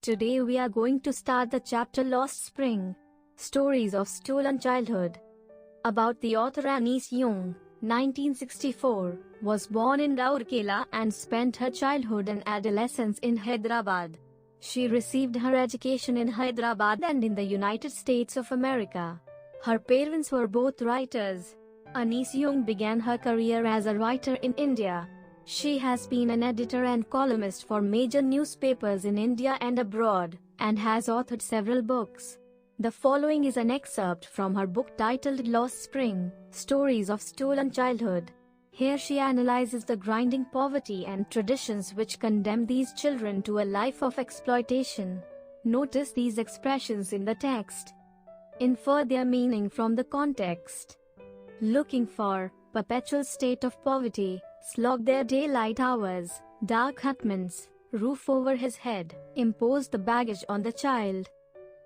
Today we are going to start the chapter Lost Spring, Stories of Stolen Childhood. About the author Anees Young, 1964, was born in Rourkela and spent her childhood and adolescence in Hyderabad. She received her education in Hyderabad and in the United States of America. Her parents were both writers. Anees Young began her career as a writer in India. She has been an editor and columnist for major newspapers in India and abroad, and has authored several books. The following is an excerpt from her book titled Lost Spring, Stories of Stolen Childhood. Here she analyzes the grinding poverty and traditions which condemn these children to a life of exploitation. Notice these expressions in the text. Infer their meaning from the context. Looking for, perpetual state of poverty, slog their daylight hours, dark hutments, roof over his head, impose the baggage on the child.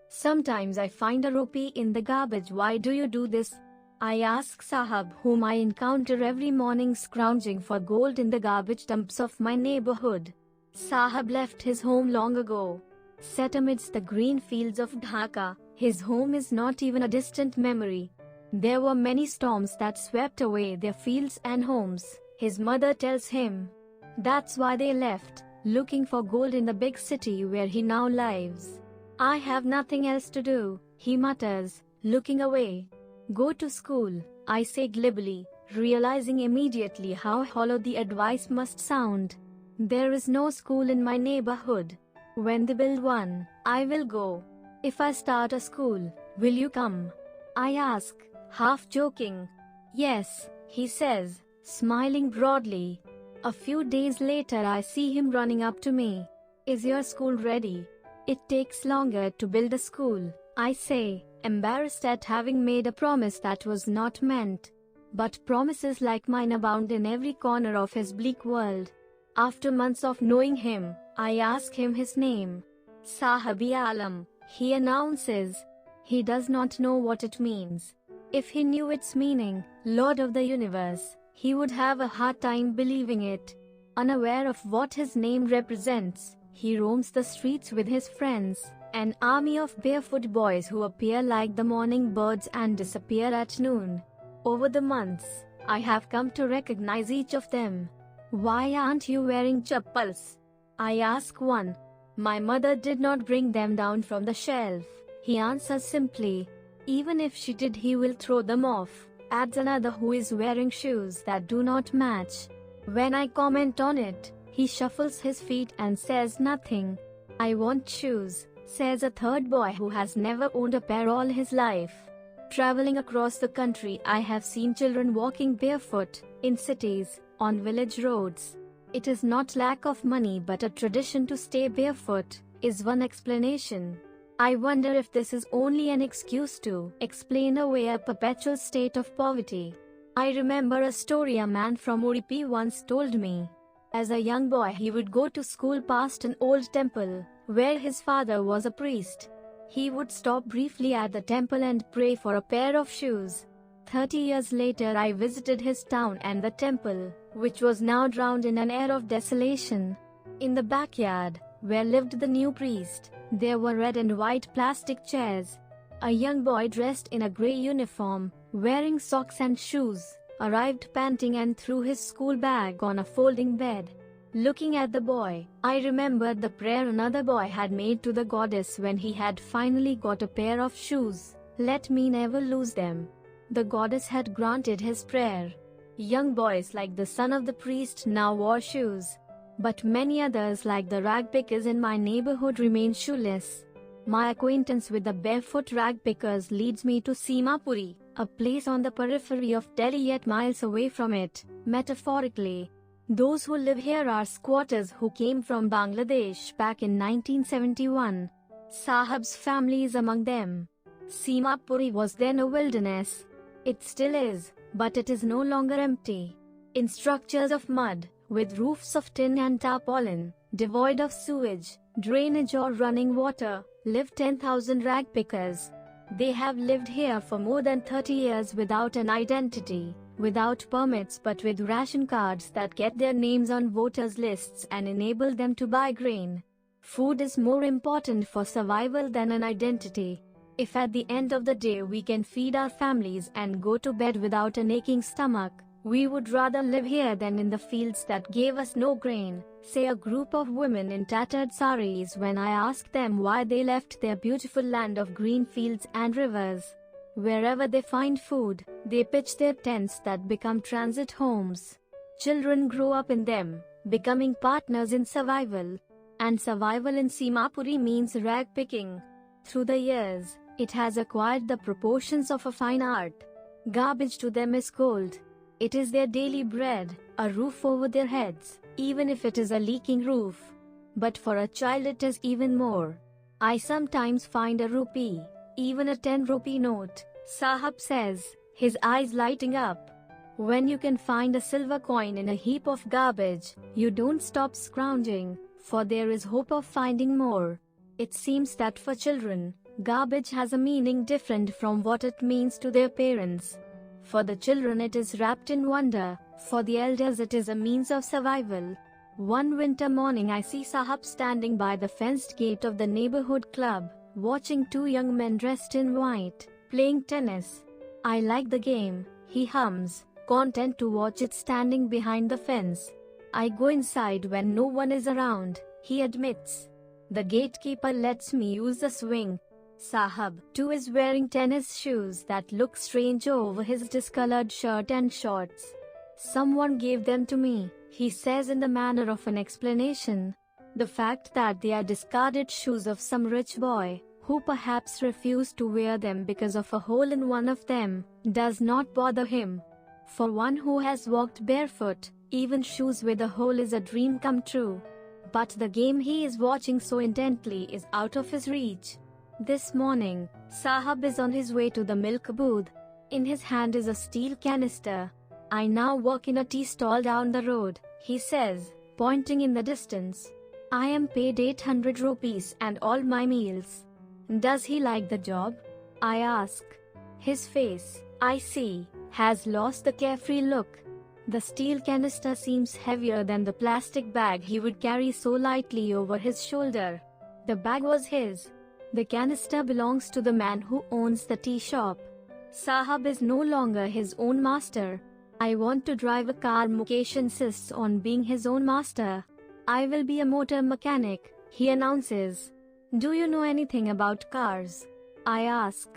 Sometimes I find a rupee in the garbage. Why do you do this? I ask Sahab, whom I encounter every morning scrounging for gold in the garbage dumps of my neighborhood. Sahab left his home long ago. Set amidst the green fields of Dhaka, his home is not even a distant memory. There were many storms that swept away their fields and homes, his mother tells him. That's why they left, looking for gold in the big city where he now lives. I have nothing else to do, he mutters, looking away. Go to school, I say glibly, realizing immediately how hollow the advice must sound. There is no school in my neighborhood. When they build one, I will go. If I start a school, will you come? I ask, half joking. Yes, he says, smiling broadly. A few days later I see him running up to me. Is your school ready? It takes longer to build a school, I say, embarrassed at having made a promise that was not meant. But promises like mine abound in every corner of his bleak world. After months of knowing him, I ask him his name. Sahabi Alam, he announces. He does not know what it means. If he knew its meaning, Lord of the Universe, he would have a hard time believing it. Unaware of what his name represents, he roams the streets with his friends, an army of barefoot boys who appear like the morning birds and disappear at noon. Over the months, I have come to recognize each of them. Why aren't you wearing chappals? I ask one. My mother did not bring them down from the shelf, he answers simply. Even if she did, he will throw them off, adds another who is wearing shoes that do not match. When I comment on it, he shuffles his feet and says nothing. I want shoes, says a third boy who has never owned a pair all his life. Traveling across the country, I have seen children walking barefoot, in cities, on village roads. It is not lack of money but a tradition to stay barefoot, is one explanation. I wonder if this is only an excuse to explain away a perpetual state of poverty. I remember a story a man from Udupi once told me. As a young boy he would go to school past an old temple, where his father was a priest. He would stop briefly at the temple and pray for a pair of shoes. 30 years later I visited his town and the temple, which was now drowned in an air of desolation. In the backyard, where lived the new priest, there were red and white plastic chairs. A young boy dressed in a grey uniform, wearing socks and shoes, arrived panting and threw his school bag on a folding bed. Looking at the boy, I remembered the prayer another boy had made to the goddess when he had finally got a pair of shoes. Let me never lose them. The goddess had granted his prayer. Young boys like the son of the priest now wore shoes. But many others like the rag pickers in my neighborhood remain shoeless. My acquaintance with the barefoot rag pickers leads me to Simapuri, a place on the periphery of Delhi yet miles away from it, metaphorically. Those who live here are squatters who came from Bangladesh back in 1971. Sahab's family is among them. Simapuri was then a wilderness. It still is, but it is no longer empty. In structures of mud, with roofs of tin and tarpaulin, devoid of sewage, drainage or running water, live 10,000 rag pickers. They have lived here for more than 30 years without an identity, without permits but with ration cards that get their names on voters' lists and enable them to buy grain. Food is more important for survival than an identity. If at the end of the day we can feed our families and go to bed without an aching stomach, we would rather live here than in the fields that gave us no grain, say a group of women in tattered saris when I asked them why they left their beautiful land of green fields and rivers. Wherever they find food, they pitch their tents that become transit homes. Children grow up in them, becoming partners in survival. And survival in Simapuri means rag picking. Through the years, it has acquired the proportions of a fine art. Garbage to them is gold. It is their daily bread, a roof over their heads, even if it is a leaking roof. But for a child it is even more. I sometimes find a rupee, even a 10 rupee note, Sahab says, his eyes lighting up. When you can find a silver coin in a heap of garbage, you don't stop scrounging, for there is hope of finding more. It seems that for children, garbage has a meaning different from what it means to their parents. For the children it is wrapped in wonder, for the elders it is a means of survival. One winter morning I see Sahab standing by the fenced gate of the neighborhood club, watching two young men dressed in white, playing tennis. I like the game, he hums, content to watch it standing behind the fence. I go inside when no one is around, he admits. The gatekeeper lets me use the swing. Sahab, too, is wearing tennis shoes that look strange over his discolored shirt and shorts. Someone gave them to me, he says in the manner of an explanation. The fact that they are discarded shoes of some rich boy, who perhaps refused to wear them because of a hole in one of them, does not bother him. For one who has walked barefoot, even shoes with a hole is a dream come true. But the game he is watching so intently is out of his reach. This morning, Sahab is on his way to the milk booth. In his hand is a steel canister. I now work in a tea stall down the road, he says, pointing in the distance. I am paid 800 rupees and all my meals. Does he like the job? I ask. His face, I see, has lost the carefree look. The steel canister seems heavier than the plastic bag he would carry so lightly over his shoulder. The bag was his. The canister belongs to the man who owns the tea shop. Sahab is no longer his own master. I want to drive a car. Mukesh insists on being his own master. I will be a motor mechanic, he announces. Do you know anything about cars? I ask.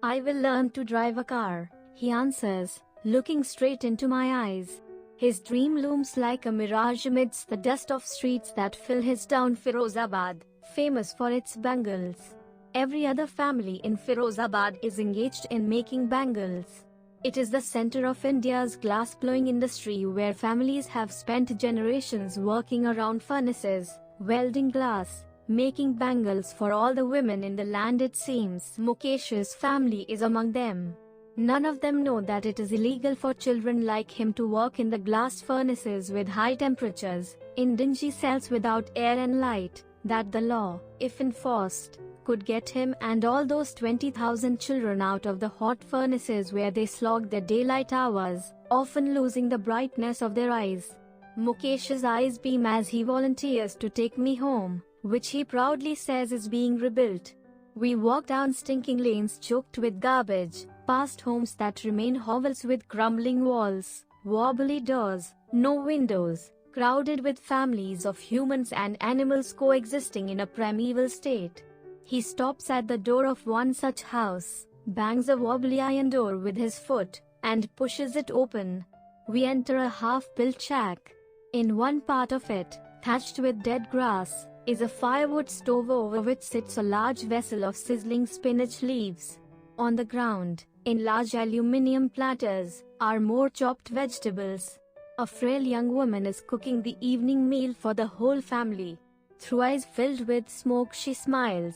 I will learn to drive a car, he answers, looking straight into my eyes. His dream looms like a mirage amidst the dust of streets that fill his town Firozabad, famous for its bangles. Every other family in Firozabad is engaged in making bangles. It is the center of India's glass-blowing industry, where families have spent generations working around furnaces, welding glass, making bangles for all the women in the land. It seems Mukesh's family is among them. None of them know that it is illegal for children like him to work in the glass furnaces with high temperatures, in dingy cells without air and light, that the law, if enforced, could get him and all those 20,000 children out of the hot furnaces where they slog their daylight hours, often losing the brightness of their eyes. Mukesh's eyes beam as he volunteers to take me home, which he proudly says is being rebuilt. We walk down stinking lanes choked with garbage, past homes that remain hovels with crumbling walls, wobbly doors, no windows, crowded with families of humans and animals coexisting in a primeval state. He stops at the door of one such house, bangs a wobbly iron door with his foot, and pushes it open. We enter a half-built shack. In one part of it, thatched with dead grass, is a firewood stove over which sits a large vessel of sizzling spinach leaves. On the ground, in large aluminium platters, are more chopped vegetables. A frail young woman is cooking the evening meal for the whole family. Through eyes filled with smoke she smiles.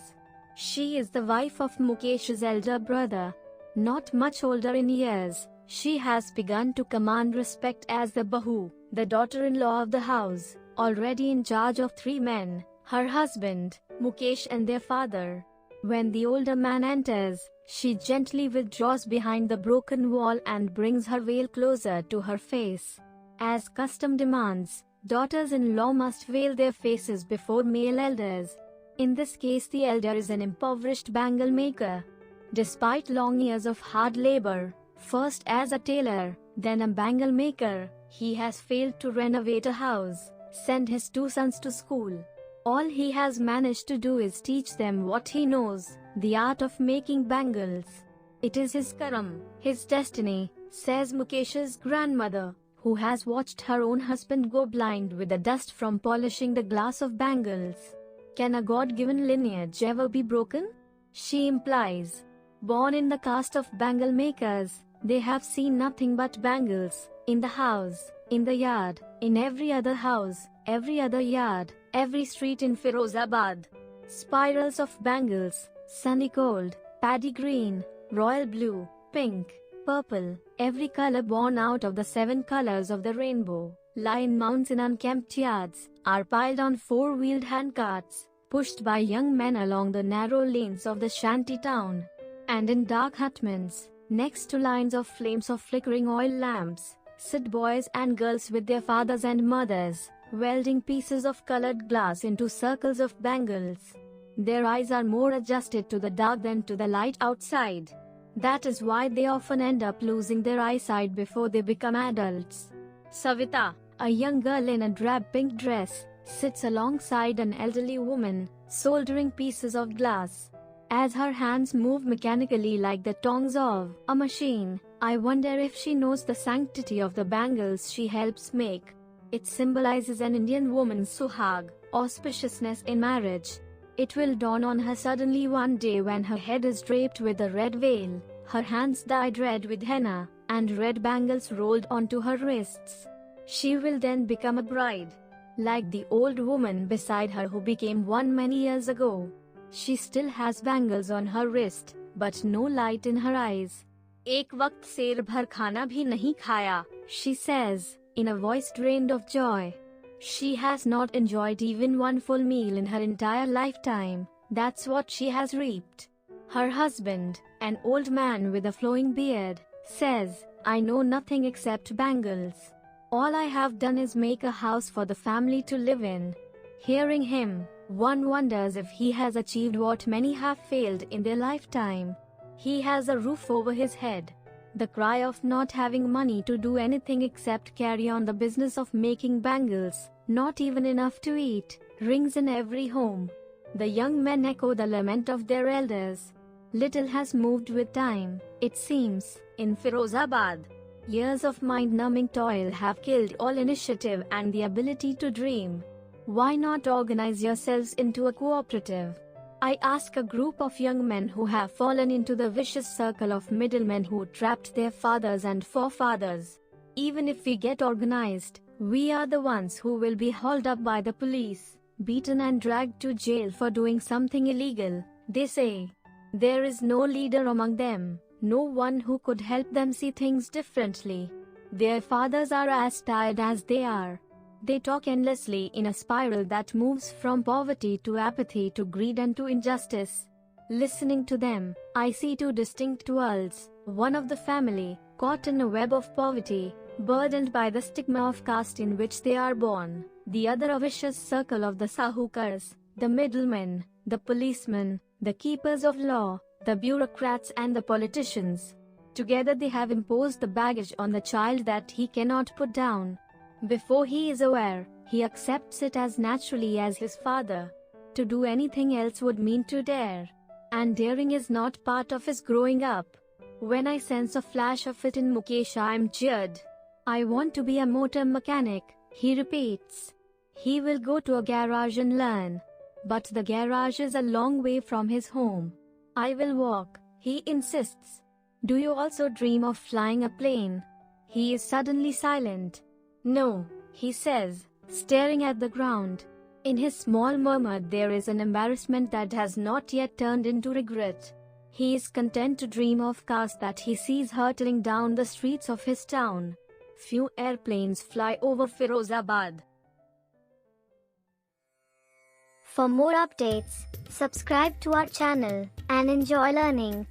She is the wife of Mukesh's elder brother. Not much older in years, she has begun to command respect as the Bahu, the daughter-in-law of the house, already in charge of 3 men, her husband, Mukesh, and their father. When the older man enters, she gently withdraws behind the broken wall and brings her veil closer to her face. As custom demands, daughters-in-law must veil their faces before male elders. In this case, the elder is an impoverished bangle maker. Despite long years of hard labor, first as a tailor, then a bangle maker, he has failed to renovate a house, send his two sons to school. All he has managed to do is teach them what he knows, the art of making bangles. It is his karam, his destiny, says Mukesh's grandmother, who has watched her own husband go blind with the dust from polishing the glass of bangles. Can a God-given lineage ever be broken? She implies. Born in the caste of bangle makers, they have seen nothing but bangles, in the house, in the yard, in every other house, every other yard, every street in Firozabad. Spirals of bangles, sunny gold, paddy green, royal blue, pink, purple, every color born out of the 7 colors of the rainbow, lie in mounds in unkempt yards, are piled on 4-wheeled handcarts, pushed by young men along the narrow lanes of the shanty town. And in dark hutments, next to lines of flames of flickering oil lamps, sit boys and girls with their fathers and mothers, welding pieces of colored glass into circles of bangles. Their eyes are more adjusted to the dark than to the light outside. That is why they often end up losing their eyesight before they become adults. Savita, a young girl in a drab pink dress, sits alongside an elderly woman, soldering pieces of glass. As her hands move mechanically like the tongs of a machine, I wonder if she knows the sanctity of the bangles she helps make. It symbolizes an Indian woman's suhag, auspiciousness in marriage. It will dawn on her suddenly one day when her head is draped with a red veil, her hands dyed red with henna, and red bangles rolled onto her wrists. She will then become a bride. Like the old woman beside her who became one many years ago. She still has bangles on her wrist, but no light in her eyes. एक वक्त शेर भर खाना भी नहीं खाया, she says, in a voice drained of joy. She has not enjoyed even one full meal in her entire lifetime. That's what she has reaped. Her husband, an old man with a flowing beard, says, I know nothing except bangles. All I have done is make a house for the family to live in. Hearing him, one wonders if he has achieved what many have failed in their lifetime. He has a roof over his head. The cry of not having money to do anything except carry on the business of making bangles, not even enough to eat, rings in every home. The young men echo the lament of their elders. Little has moved with time, it seems, in Firozabad. Years of mind-numbing toil have killed all initiative and the ability to dream. Why not organize yourselves into a cooperative? I ask a group of young men who have fallen into the vicious circle of middlemen who trapped their fathers and forefathers. Even if we get organized, we are the ones who will be hauled up by the police, beaten and dragged to jail for doing something illegal, they say. There is no leader among them, no one who could help them see things differently. Their fathers are as tired as they are. They talk endlessly in a spiral that moves from poverty to apathy to greed and to injustice. Listening to them, I see 2 distinct worlds, one of the family, caught in a web of poverty, burdened by the stigma of caste in which they are born, the other a vicious circle of the sahukars, the middlemen, the policemen, the keepers of law, the bureaucrats and the politicians. Together they have imposed the baggage on the child that he cannot put down. Before he is aware, he accepts it as naturally as his father. To do anything else would mean to dare. And daring is not part of his growing up. When I sense a flash of it in Mukesh, I am cheered. I want to be a motor mechanic, he repeats. He will go to a garage and learn. But the garage is a long way from his home. I will walk, he insists. Do you also dream of flying a plane? He is suddenly silent. No, he says, staring at the ground. In his small murmur there is an embarrassment that has not yet turned into regret. He is content to dream of cars that he sees hurtling down the streets of his town. Few airplanes fly over Firozabad. For more updates, subscribe to our channel and enjoy learning.